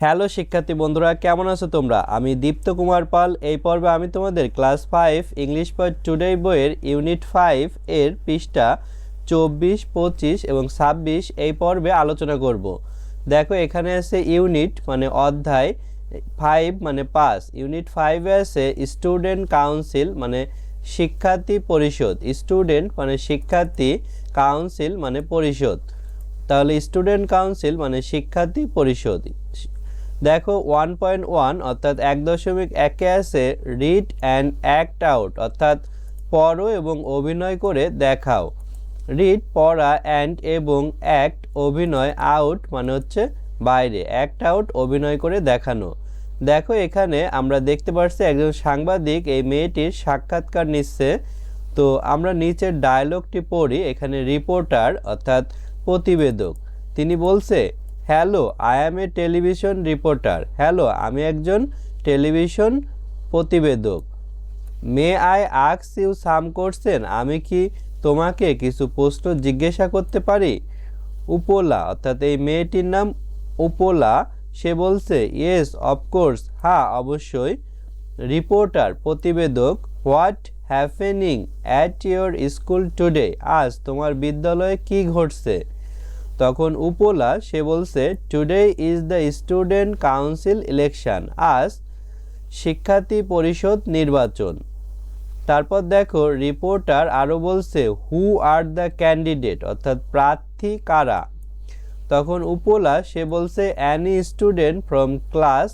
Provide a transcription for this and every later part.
Hello শিক্ষার্থী বন্ধুরা, কেমন আছো তোমরা? আমি দীপ্ত কুমার পাল। এই পর্বে আমি তোমাদের ক্লাস 5 ইংলিশ ফর টুডে বইয়ের ইউনিট 5 এর পৃষ্ঠা 24, 25 এবং 26 এই পর্বে আলোচনা করব। দেখো, এখানে আছে ইউনিট মানে অধ্যায়, 5 মানে 5। ইউনিট 5 এ আছে স্টুডেন্ট কাউন্সিল মানে শিক্ষার্থী পরিষদ। স্টুডেন্ট মানে শিক্ষার্থী, কাউন্সিল মানে পরিষদ। তাহলে স্টুডেন্ট কাউন্সিল মানে শিক্ষার্থী পরিষদ। দেখো 1.1 অর্থাৎ 1.1 আছে রিড অ্যান্ড অ্যাক্ট আউট অর্থাৎ পড়ো এবং অভিনয় করে দেখাও। রিড পড়া, অ্যান্ড এবং অ্যাক্ট অভিনয়, আউট মানে হচ্ছে বাইরে, অ্যাক্ট আউট অভিনয় করে দেখানো। দেখো এখানে আমরা দেখতে পাচ্ছি একজন সাংবাদিক এই মেয়েটির সাক্ষাৎকার নিচ্ছে। তো আমরা নিচের ডায়লগটি পড়ি। এখানে রিপোর্টার অর্থাৎ প্রতিবেদক, তিনি বলছে, hello, I am a television reporter. Hello, আমি একজন টেলিভিশন প্রতিবেদক। May I ask you some question, আমি কি তোমাকে কিছু প্রশ্ন জিজ্ঞাসা করতে পারি? উপলা অর্থাৎ এই মেয়েটির নাম উপলা, সে বলছে, ইয়েস অফকোর্স, হ্যাঁ অবশ্যই। রিপোর্টার প্রতিবেদক, what happening at your school today, আজ তোমার বিদ্যালয়ে কি ঘটছে? তখন উপলা সে বলছে, today is the student council election, আজ শিক্ষার্থী পরিষদ নির্বাচন। তারপর দেখো রিপোর্টার আরও বলছে, হু আর দ্য ক্যান্ডিডেট অর্থাৎ প্রার্থী কারা? তখন উপলা সে বলছে, any student from class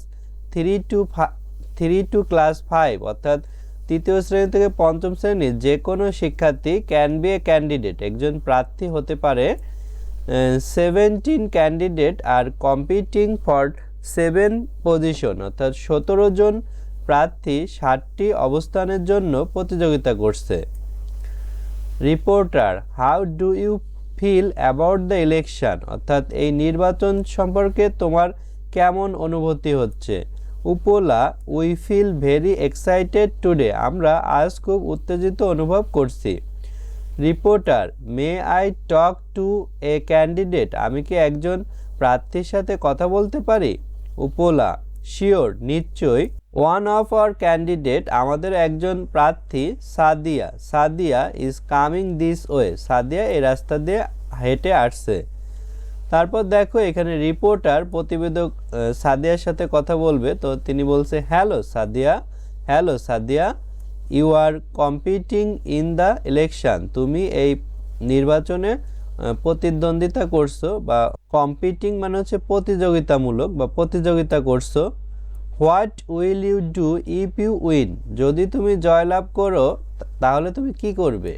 3 to class 5 অর্থাৎ তৃতীয় শ্রেণী থেকে পঞ্চম শ্রেণীর যে কোনো শিক্ষার্থী ক্যান বি এ ক্যান্ডিডেট একজন প্রার্থী হতে পারে। 17 candidate are competing for 7 position অর্থাৎ 17 জন প্রার্থী 60টি অবস্থানের জন্য প্রতিযোগিতা করছে। Reporter, how do you feel about the election অর্থাৎ এই নির্বাচন সম্পর্কে তোমার কেমন অনুভূতি হচ্ছে? Upala, we feel very excited today, আমরা আজ খুব উত্তেজিত অনুভব করছি। Reporter, may I talk to a candidate, আমি কি একজন প্রার্থীর সাথে কথা বলতে পারি? উপলা, শিওর নিশ্চয়ই। ওয়ান অফ আওয়ার ক্যান্ডিডেট, আমাদের একজন প্রার্থী Sadia, Sadia is coming this way, Sadia এই রাস্তা দিয়ে হেঁটে আসছে। তারপর দেখো এখানে রিপোর্টার প্রতিবেদক সাদিয়ার সাথে কথা বলবে। তো তিনি বলছে, hello Sadia, hello Sadia, you are competing in the election, তুমি এই নির্বাচনে প্রতিদ্বন্দ্বিতা করছো, বা কম্পিটিং মানে হচ্ছে প্রতিযোগিতামূলক বা প্রতিযোগিতা করছো। What will you do if you win, যদি তুমি জয়লাভ করো তাহলে তুমি কি করবে?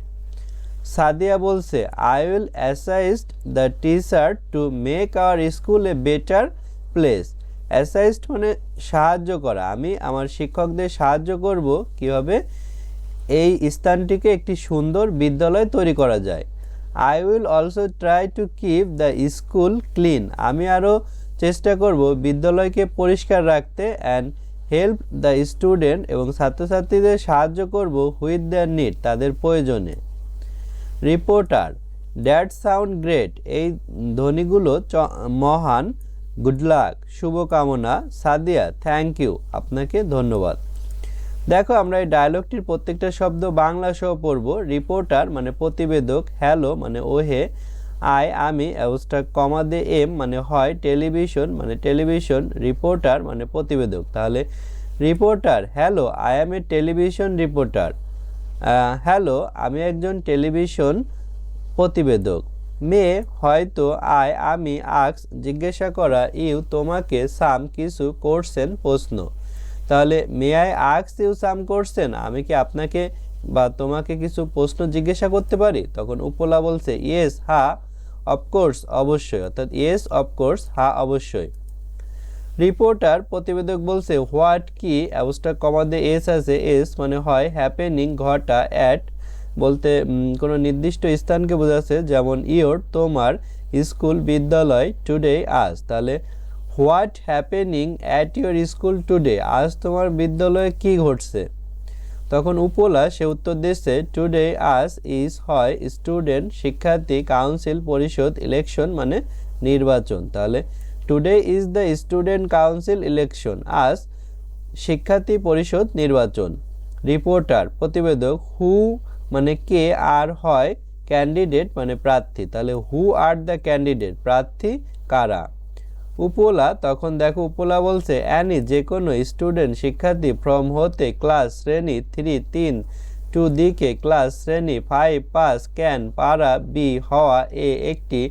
সাদিয়া বলছে, I will assist the teacher to make our school a better place. Assist মানে সাহায্য করা, আমি আমার শিক্ষকদের সাহায্য করব কিভাবে এই স্থানটিকে একটি সুন্দর বিদ্যালয় তৈরি করা যায়। I will also try to keep the school clean, আমি আরও চেষ্টা করব বিদ্যালয়কে পরিষ্কার রাখতে। অ্যান্ড হেল্প দ্য স্টুডেন্ট, এবং ছাত্রছাত্রীদের সাহায্য করব হুইথ দেয়ার নিড, তাদের প্রয়োজনে। রিপোর্টার, দ্যাট সাউন্ড গ্রেট, এই ধ্বনিগুলো মহান। গুড লাক, শুভকামনা। সাদিয়া, থ্যাংক ইউ, আপনাকে ধন্যবাদ। দেখো আমরা এই ডায়লগটির প্রত্যেকটা শব্দ বাংলা সহ পড়ব। রিপোর্টার মানে প্রতিবেদক, হ্যালো মানে ওহে, আই আমি, অ্যাবস্ট্রাক্ট কমা দিয়ে এম মানে হয়, টেলিভিশন মানে টেলিভিশন, রিপোর্টার মানে প্রতিবেদক। তাহলে reporter, hello, I am a television reporter. Hello, আমি একজন টেলিভিশন প্রতিবেদক। মে হয়তো, আই আমি, আক্স জিজ্ঞাসা করা, ইউ তোমাকে, সাম কিছু, কোশ্চেন প্রশ্ন। তাহলে may I ask you some question, আমি কি আপনাকে বা তোমাকে কিছু প্রশ্ন জিজ্ঞাসা করতে পারি? তখন উপলা বলছে, ইয়েস হ্যাঁ, অফকোর্স অবশ্যই, অর্থাৎ ইয়েস অফকোর্স হ্যাঁ অবশ্যই। রিপোর্টার প্রতিবেদক বলছে, হোয়াট কি, অ্যাবস্ট্রাক্ট কমা দিয়ে এস আছে, এস মানে হয়, হ্যাপেনিং ঘটা, অ্যাট বলতে কোনো নির্দিষ্ট স্থানকে বোঝাচ্ছে, যেমন ইয়োর তোমার, স্কুল বিদ্যালয়, টুডে আজ। তাহলে what happening at your school today, আজ তোমার বিদ্যালয়ে কি ঘটছে? তখন উপলা সে উত্তর দিচ্ছে, টুডে আজ ইজ হয় স্টুডেন্ট শিক্ষার্থী, কাউন্সিল পরিষদ, ইলেকশন মানে নির্বাচন। তাহলে today is the student council election, আজ শিক্ষার্থী পরিষদ নির্বাচন। রিপোর্টার প্রতিবেদক, হু মানে কে, আর হয় ক্যান্ডিডেট মানে প্রার্থী, তাহলে হু আর দ্য ক্যান্ডিডেট, প্রার্থী কারা। উপলা, তখন দেখো উপলা বলছে অ্যানি যে কোনো স্টুডেন্ট শিক্ষার্থী ফ্রম হতে ক্লাস শ্রেণী 3 টু দিকে ক্লাস শ্রেণী 5 ক্যান পারা বি হওয়া এ একটি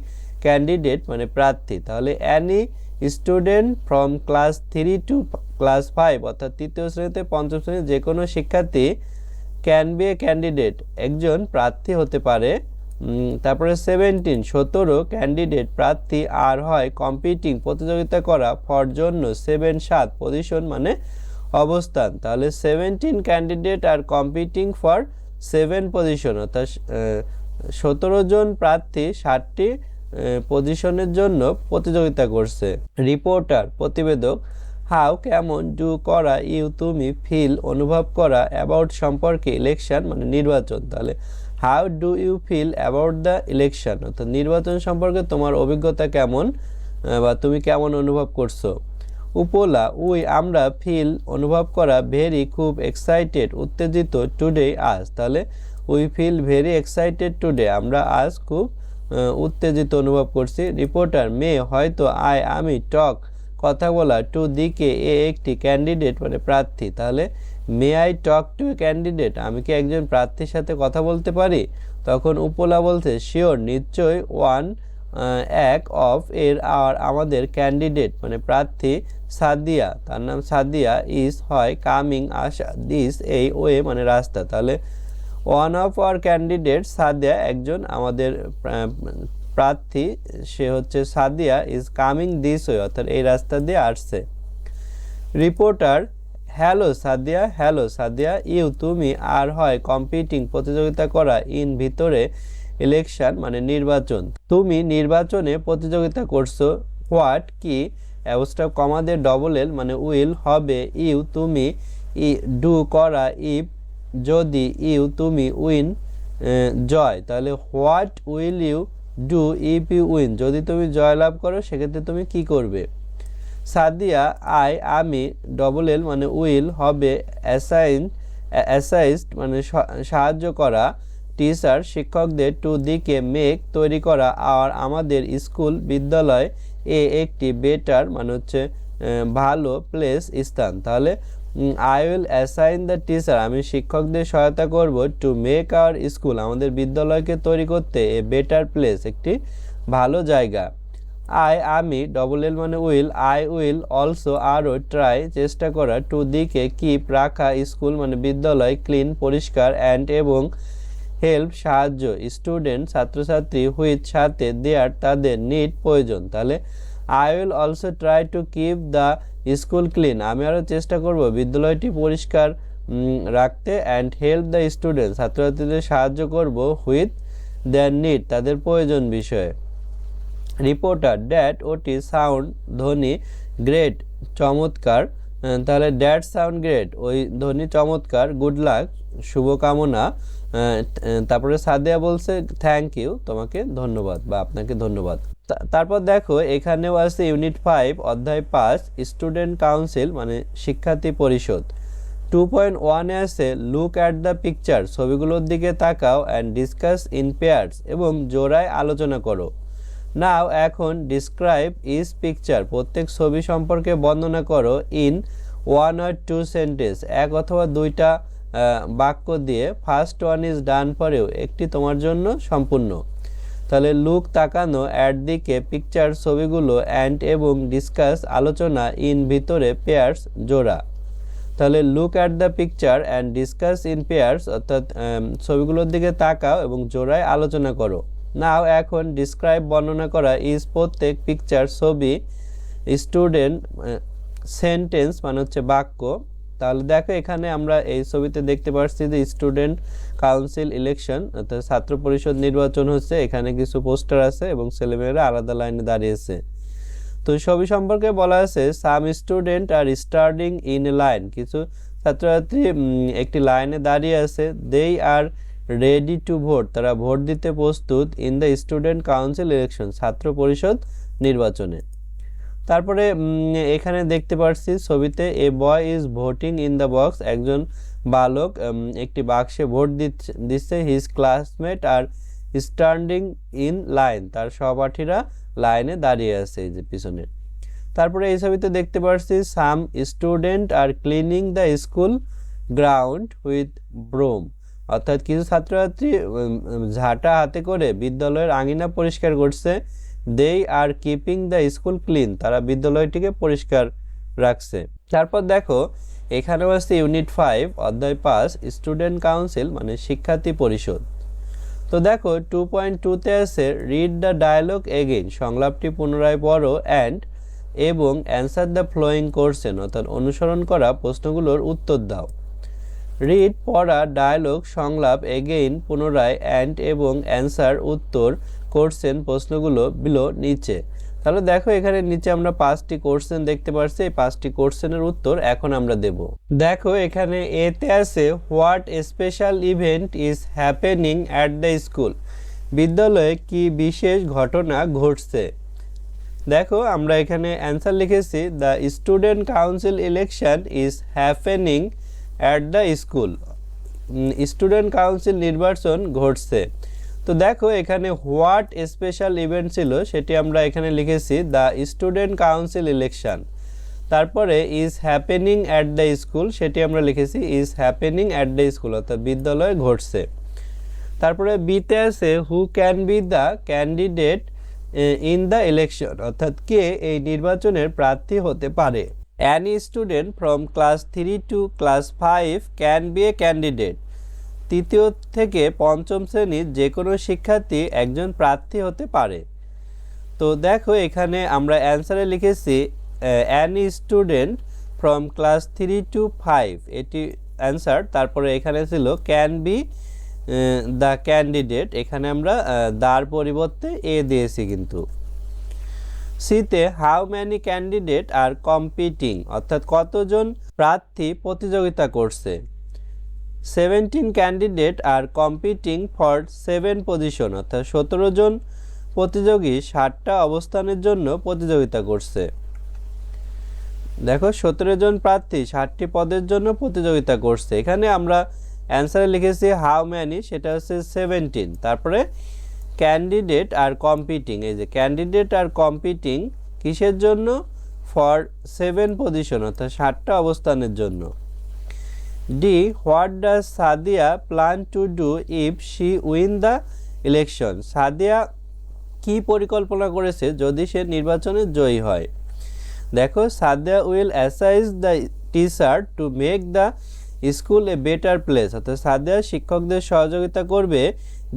ক্যান্ডিডেট মানে প্রার্থী, তাহলে any student from class 3 to class 5 অর্থাৎ তৃতীয় শ্রেণীতে পঞ্চম শ্রেণীর যে কোনো শিক্ষার্থী ক্যান বি এ ক্যান্ডিডেট একজন প্রার্থী হতে পারে। তারপরে 17 ক্যান্ডিডেট প্রার্থী আর হয় কম্পিটিং প্রতিযোগিতা করা ফর জন্য 7 পজিশন মানে অবস্থান, তাহলে 17 candidate are competing for 7 position অর্থাৎ 17 জন প্রার্থী 60টি পজিশনের জন্য প্রতিযোগিতা করছে। রিপোর্টার প্রতিবেদক, হাউ কেমন, ডু করা, ইউ তুমি, ফিল অনুভব করা, অ্যাবাউট সম্পর্কে, ইলেকশন মানে নির্বাচন, তাহলে how do you feel about the election অর্থাৎ নির্বাচন সম্পর্কে তোমার অভিজ্ঞতা কেমন বা তুমি কেমন অনুভব করছো। উপলা, উই আমরা, ফিল অনুভব করা, ভেরি খুব, এক্সাইটেড উত্তেজিত, টুডে আজ, তাহলে we feel very excited today আমরা আজ খুব উত্তেজিত অনুভব করছি। রিপোর্টার, মে হয়তো, আমি, টক কথা বলা, টু দিকে এ একটি ক্যান্ডিডেট মানে প্রার্থী, তাহলে may I talk to a candidate আমি কি একজন প্রার্থীর সাথে কথা বলতে পারি। তখন উপলা বলছে শিওর নিশ্চয়, ওয়ান এক অফ এর আর আমাদের ক্যান্ডিডেট মানে প্রার্থী সাদিয়া তার নাম সাদিয়া ইজ হয় কামিং আসা, দিস এই ওয়ে মানে রাস্তা, তাহলে one of our candidate Sadia একজন আমাদের প্রার্থী সে হচ্ছে Sadia is coming this way অর্থাৎ এই রাস্তা দিয়ে আসছে। রিপোর্টার, হ্যালো সাদিয়া, ইউ তুমি, আর হয় কম্পিটিং প্রতিযোগিতা করা, ইন ভিতরে, ইলেকশন মানে নির্বাচন তুমি নির্বাচনে প্রতিযোগিতা করছো, হোয়াট কি, অ্যাবস্ট্রাক কমাদের ডবল এল মানে উইল হবে, ইউ তুমি, ডু করা, ইফ যদি, ইউ তুমি, উইন জয়, তাহলে what will you do if you win যদি তুমি জয়লাভ করো সেক্ষেত্রে তুমি কি করবে। সাদিয়া, আমি, ডবল এল মানে উইল হবে, অ্যাসাইস্ট মানে সাহায্য করা, টিচার শিক্ষকদের, টু দিকে মেক তৈরি করা, আর আমাদের স্কুল বিদ্যালয়, এ একটি বেটার মানে হচ্ছে ভালো, প্লেস স্থান, তাহলে I will assign the teacher আমি শিক্ষকদের সহায়তা করব, টু মেক আওয়ার স্কুল আমাদের বিদ্যালয়কে তৈরি করতে, এ বেটার প্লেস একটি ভালো জায়গা। আমি, ডবল এল মানে উইল, আই উইল অলসো আরও ট্রাই চেষ্টা করা, টু দিকে কিপ রাখা, স্কুল মানে বিদ্যালয়, ক্লিন পরিষ্কার, অ্যান্ড এবং হেল্প সাহায্য, স্টুডেন্ট ছাত্রছাত্রী, হুইথ সাথে, দেয়ার তাদের, নিড প্রয়োজন, তাহলে I will also try to keep the school clean আমি আরও চেষ্টা করব বিদ্যালয়টি পরিষ্কার রাখতে, অ্যান্ড হেল্প দ্য স্টুডেন্ট ছাত্রছাত্রীদের সাহায্য করব, হুইথ দেয়ার নিড তাদের প্রয়োজন বিষয়ে। রিপোর্টার, ড্যাট ওটি সাউন্ড ধ্বনি, গ্রেট চমৎকার, তাহলে ড্যাট সাউন্ড গ্রেট ওই ধ্বনি চমৎকার, গুড লাক শুভকামনা, তারপরে সাদিয়া বলছে থ্যাংক ইউ তোমাকে ধন্যবাদ বা আপনাকে ধন্যবাদ। তারপর দেখো এখানেও আছে ইউনিট 5 অধ্যায় 5 স্টুডেন্ট কাউন্সিল মানে শিক্ষার্থী পরিষদ। 2.1 আছে লুক অ্যাট দ্য পিকচার ছবিগুলোর দিকে তাকাও অ্যান্ড ডিসকাস ইন পেয়ার্স এবং জোড়ায় আলোচনা করো। নাও এখন ডিসক্রাইব ইজ পিকচার প্রত্যেক ছবি সম্পর্কে বর্ণনা করো ইন 1 or 2 সেন্টেন্স এক অথবা দুইটা বাক্য দিয়ে। First one is done for you একটি তোমার জন্য সম্পূর্ণ। তাহলে লুক তাকানো, অ্যাট দিকে, পিকচার ছবিগুলো, অ্যান্ড এবং ডিসকাস আলোচনা, ইন ভিতরে, পেয়ার্স জোড়া। তাহলে look at the picture and discuss in pairs অর্থাৎ ছবিগুলোর দিকে তাকাও এবং জোড়ায় আলোচনা করো। নাও এখন ডিসক্রাইব বর্ণনা করা ইজ প্রত্যেক, পিকচার ছবি, স্টুডেন্ট সেন্টেন্স মানে হচ্ছে বাক্য। তাহলে দেখো এখানে আমরা এই ছবিতে দেখতে পাচ্ছি যে স্টুডেন্ট কাউন্সিল ইলেকশন অর্থাৎ ছাত্র পরিষদ নির্বাচন হচ্ছে। এখানে কিছু পোস্টার আছে এবং ছেলেমেয়েরা আলাদা লাইনে দাঁড়িয়েছে। তো ছবি সম্পর্কে বলা আছে some student are starting in a line কিছু ছাত্রছাত্রী একটি লাইনে দাঁড়িয়ে আছে। They are ready to vote তারা ভোট দিতে প্রস্তুত in the student council election ছাত্র পরিষদ নির্বাচনে। তারপরে এখানে দেখতে পাচ্ছি ছবিতে a boy is voting in the box, একজন বালক একটি বাক্সে ভোট দিচ্ছে। His classmate are standing in line, তার সহপাঠীরা লাইনে দাঁড়িয়ে আছে এই যে পিছনে। তারপরে এই ছবিতে দেখতে পাচ্ছি some student are cleaning the school ground with broom, অর্থাৎ কিছু ছাত্রছাত্রী ঝাঁটা হাতে করে বিদ্যালয়ের আঙিনা পরিষ্কার করছে। They are keeping the school clean, তারা বিদ্যালয়টিকে পরিষ্কার রাখছে। তারপর দেখো এখানেও আছে ইউনিট 5 অধ্যায় 5 স্টুডেন্ট কাউন্সিল মানে শিক্ষার্থী পরিষদ। তো দেখো 2.2তে আছে রিড দ্য ডায়ালগ এগেইন, সংলাপটি পুনরায় পড়ো অ্যান্ড এবং অ্যান্সার দ্য ফ্লোয়িং কোশ্চেন, অর্থাৎ অনুসরণ করা প্রশ্নগুলোর উত্তর দাও। রিড পড়া, ডায়ালগ সংলাপ, এগেইন পুনরায়, অ্যান্ড এবং অ্যান্সার উত্তর, কোশ্চেন প্রশ্নগুলো বিলো নিচে। তাহলে দেখো এখানে নিচে আমরা 5টি কোশ্চেন দেখতে পাচ্ছি, এই 5টি কোশ্চেনের উত্তর এখন আমরা দেব। দেখো এখানে এতে আছে what special event is happening at the school, বিদ্যালয়ে কি বিশেষ ঘটনা ঘটছে। দেখো আমরা এখানে অ্যান্সার লিখেছি the student council election is happening at the school, student council নির্বাচন ঘটছে। তো দেখো এখানে হোয়াট স্পেশাল ইভেন্ট ছিল সেটি আমরা এখানে লিখেছি দ্য স্টুডেন্ট কাউন্সিল ইলেকশন। তারপরে is happening at the school সেটি আমরা লিখেছি is happening at the school, অর্থাৎ বিদ্যালয়ে ঘটছে। তারপরে বিতে আছে who can be the candidate in the election, অর্থাৎ কে এই নির্বাচনের প্রার্থী হতে পারে। Any student from class 3 to class 5 can be a candidate, তৃতীয় থেকে পঞ্চম শ্রেণীর যে কোনো শিক্ষার্থী একজন প্রার্থী হতে পারে। তো দেখো এখানে আমরা অ্যান্সারে লিখেছি any student from class 3 to 5, এটি অ্যান্সার। তারপরে এখানে ছিল ক্যান বি দ্য ক্যান্ডিডেট, এখানে আমরা দার পরিবর্তে এ দিয়েছি কিন্তু। সিতে how many candidate are competing, অর্থাৎ কতজন প্রার্থী প্রতিযোগিতা করছে। 17 candidate are competing for 7 position, অর্থাৎ 17 জন প্রতিযোগী 60টা অবস্থানের জন্য প্রতিযোগিতা করছে। দেখো 17 জন প্রার্থী 60টি পদের জন্য প্রতিযোগিতা করছে। এখানে আমরা অ্যান্সারে লিখেছি হাউ ম্যানি, সেটা হচ্ছে 17। তারপরে ক্যান্ডিডেট আর কম্পিটিং, এই যে ক্যান্ডিডেট আর কম্পিটিং কিসের জন্য, ফর 7 পজিশন, অর্থাৎ 60টা অবস্থানের জন্য। ডি what does Sadia plan to do if she win the election, সাদিয়া কি পরিকল্পনা করেছে যদি সে নির্বাচনে জয়ী হয়। দেখো Sadia will assist the teacher to make the school a better place, অর্থাৎ সাদিয়া শিক্ষকদের সহযোগিতা করবে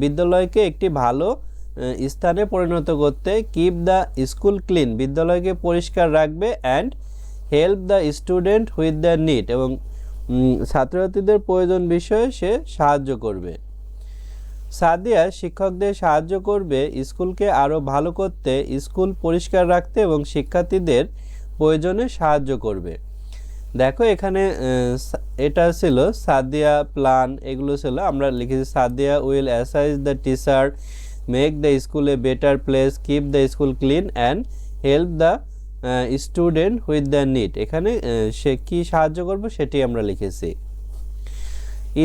বিদ্যালয়কে একটি ভালো স্থানে পরিণত করতে। কিপ দ্য স্কুল ক্লিন, বিদ্যালয়কে পরিষ্কার রাখবে। And help the student with the need, এবং ছাত্রছাত্রীদের প্রয়োজন বিষয়ে সে সাহায্য করবে। সাদিয়া শিক্ষকদের সাহায্য করবে স্কুলকে আরও ভালো করতে, স্কুল পরিষ্কার রাখতে এবং শিক্ষার্থীদের প্রয়োজনে সাহায্য করবে। দেখো এখানে এটা ছিল সাদিয়া প্ল্যান, এগুলো ছিল আমরা লিখেছি Sadia will assist the teacher, make the school a better place, keep the school clean and help the student with the need. এখানে সে কি সাহায্য করবে সেটি আমরা লিখেছি।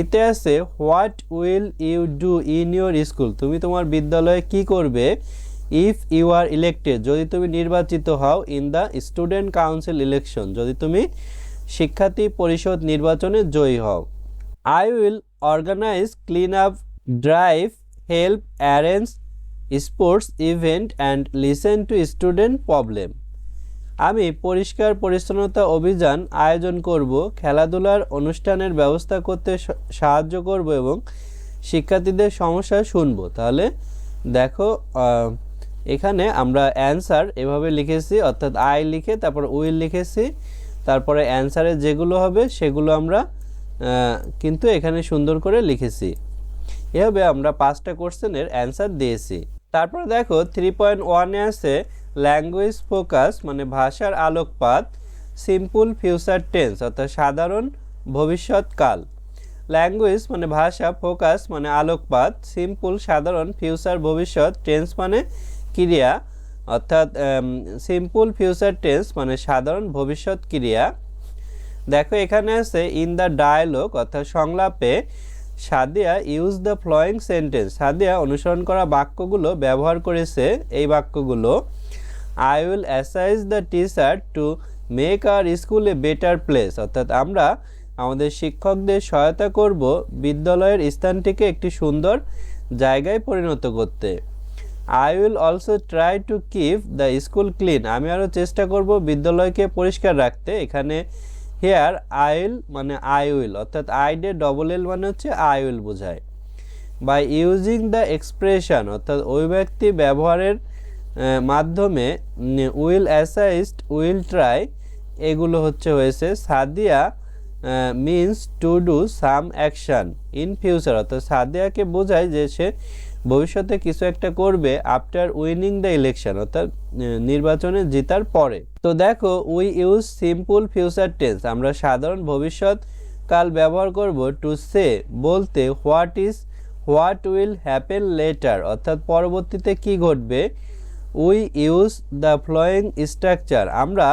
ইতে আছে what will you do in your school, তুমি তোমার বিদ্যালয়ে কি করবে। ইফ ইউ আর ইলেক্টেড, যদি তুমি নির্বাচিত হও। In the student council election, যদি তুমি শিক্ষার্থী পরিষদ নির্বাচনে জয়ী হও। I will organise clean up drive, help arrange sports event and listen to student problem, আমি পরিষ্কার পরিচ্ছন্নতা অভিযান আয়োজন করব, খেলাধুলার অনুষ্ঠানের ব্যবস্থা করতে সাহায্য করব এবং শিক্ষার্থীদের সমস্যা শুনব। তাহলে দেখো এখানে আমরা অ্যান্সার এভাবে লিখেছি, অর্থাৎ আই লিখে তারপর উইল লিখেছি, তারপরে অ্যান্সারে যেগুলো হবে সেগুলো আমরা কিন্তু এখানে সুন্দর করে লিখেছি। এভাবে আমরা 5টা কোশ্চেনের অ্যান্সার দিয়েছি। তারপর দেখো 3.1-এ আছে ল্যাঙ্গুয়েজ ফোকাস মানে ভাষার আলোকপাত, সিম্পল ফিউচার টেন্স অর্থাৎ সাধারণ ভবিষ্যৎকাল। ল্যাঙ্গুয়েজ মানে ভাষা, ফোকাস মানে আলোকপাত, সিম্পল সাধারণ, ফিউচার ভবিষ্যৎ, টেন্স মানে ক্রিয়া, অর্থাৎ সিম্পল ফিউচার টেন্স মানে সাধারণ ভবিষ্যৎ ক্রিয়া। দেখো এখানে আছে ইন দ্য ডায়ালগ অর্থাৎ সংলাপে Sadia use the flowing sentence, Sadia অনুসরণ করা বাক্যগুলো ব্যবহার করেছে। এই বাক্যগুলো I will assist the teacher to make our school a better place, অর্থাৎ আমরা আমাদের শিক্ষকদের সহায়তা করব বিদ্যালয়ের স্থানটিকে একটি সুন্দর জায়গায় পরিণত করতে। I will also try to keep the school clean, আমি আরও চেষ্টা করব বিদ্যালয়কে পরিষ্কার রাখতে। এখানে হেয়ার আইল মানে আই উইল, অর্থাৎ আই ডে ডবল এল মানে হচ্ছে আই উইল বোঝায়। বাই ইউজিং দ্য এক্সপ্রেশন অর্থাৎ অভিব্যক্তি ব্যবহারের মাধ্যমে উইল অ্যাসাইস্ট উইল ট্রাই এগুলো হয়েছে Sadia means to do some action in future, অর্থাৎ সাদিয়াকে বোঝায় যে সে ভবিষ্যতে কিছু একটা করবে আফটার উইনিং দ্য ইলেকশন, অর্থাৎ নির্বাচনে জেতার পরে। তো দেখো we use simple future tense, আমরা সাধারণ ভবিষ্যৎ কাল ব্যবহার করব টু সে বলতে হোয়াট উইল হ্যাপেন লেটার, অর্থাৎ পরবর্তীতে কি ঘটবে। We use the flowing structure, আমরা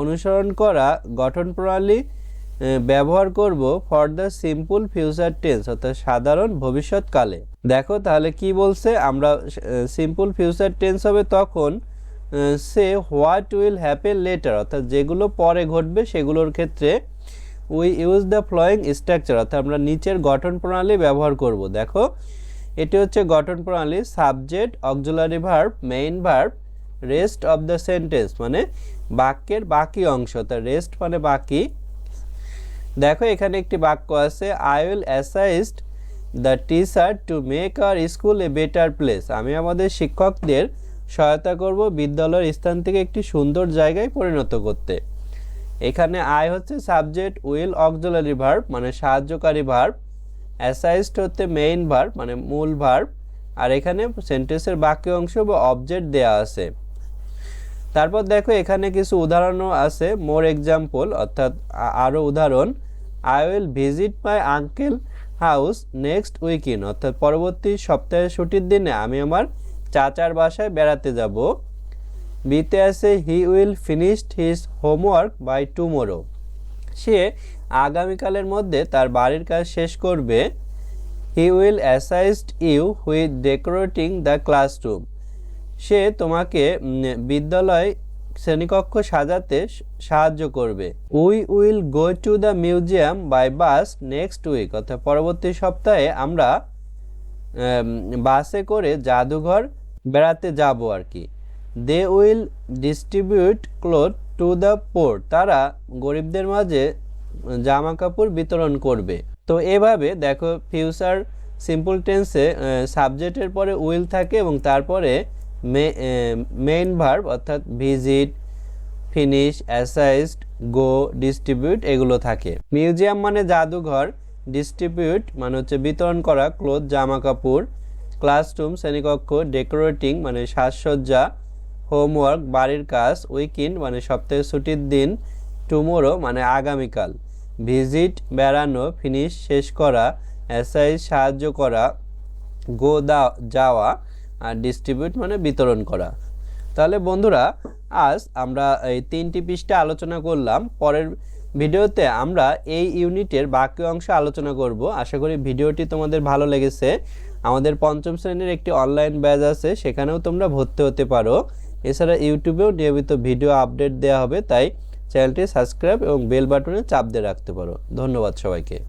অনুসরণ করা গঠন প্রণালী ব্যবহার করব for the simple future tense অর্থাৎ সাধারণ ভবিষ্যৎকালে। দেখো তাহলে কি বলছে, আমরা সিম্পল ফিউচার টেন্স হবে তখন say what will happen letter, অর্থাৎ যেগুলো পরে ঘটবে সেগুলোর ক্ষেত্রে we use the flowing structure, অর্থাৎ আমরা নিচের গঠন প্রণালী ব্যবহার করব। দেখো এটি হচ্ছে গঠন প্রণালী, subject, auxiliary verb, main verb, rest of the sentence মানে বাক্যের বাকি অংশ, অর্থাৎ রেস্ট মানে বাকি। দেখো এখানে একটি বাক্য আছে I will assist the teacher to make our school a better place, আমি আমাদের শিক্ষকদের সহায়তা করব বিদ্যালয়ের স্থান থেকে একটি সুন্দর জায়গায় পরিণত করতে। এখানে আই হচ্ছে সাবজেক্ট, উইল অক্সিলারি ভার্ব মানে সাহায্যকারী ভার্ব, অ্যাসাইস্ট হচ্ছে মেইন ভার্ব মানে মূল ভার্ব, আর এখানে সেন্টেন্সের বাকি অংশ বা অবজেক্ট দেয়া আছে। তারপর দেখো এখানে কিছু উদাহরণও আছে, মোর এক্সাম্পল অর্থাৎ আরও উদাহরণ। I will visit my uncle house next weekend, অর্থাৎ পরবর্তী সপ্তাহের ছুটির দিনে আমি আমার চাচার বাসায় বেড়াতে যাব। বিতে আছে he will finished his homework by tomorrow, সে আগামীকালের মধ্যে তার বাড়ির কাজ শেষ করবে। He will assist you with decorating the classroom, সে তোমাকে বিদ্যালয় শ্রেণীকক্ষ সাজাতে সাহায্য করবে। We will go to the museum by bus next week, অর্থাৎ পরবর্তী সপ্তাহে আমরা বাসে করে জাদুঘর বেড়াতে যাব আর কি। They will distribute cloth to the poor, তারা গরিবদের মাঝে জামা কাপড় বিতরণ করবে। তো এভাবে দেখো ফিউচার সিম্পল টেন্সে সাবজেক্টের পরে উইল থাকে এবং তারপরে মেইন ভার্ব অর্থাৎ ভিজিট, ফিনিশ, অ্যাসাইস্ট, গো, ডিস্ট্রিবিউট এগুলো থাকে। মিউজিয়াম মানে জাদুঘর, ডিস্ট্রিবিউট মানে হচ্ছে বিতরণ করা, ক্লোথ জামা কাপড়, ক্লাসরুম শ্রেণীকক্ষ, ডেকোরেটিং মানে সাজসজ্জা, হোমওয়ার্ক বাড়ির কাজ, উইকেন্ড মানে সপ্তাহের ছুটির দিন, টুমোরো মানে আগামীকাল, ভিজিট বেড়ানো, ফিনিশ শেষ করা, অ্যাসাইজ সাহায্য করা, গো যাওয়া, আর ডিস্ট্রিবিউট মানে বিতরণ করা। তাহলে বন্ধুরা আজ আমরা এই 3টি পৃষ্ঠা আলোচনা করলাম। পরের ভিডিওতে আমরা এই ইউনিটের বাকি অংশ আলোচনা করব। আশা করি ভিডিওটি তোমাদের ভালো লেগেছে। আমাদের 5ম শ্রেণীর একটি অনলাইন ব্যাচ আছে, সেখানেও তোমরা ভর্তি হতে পারো। এছাড়া ইউটিউবেও নিয়মিত ভিডিও আপডেট দেওয়া হবে, তাই চ্যানেলটি সাবস্ক্রাইব এবং বেল বাটনে চাপ দিয়ে রাখতে পারো। ধন্যবাদ সবাইকে।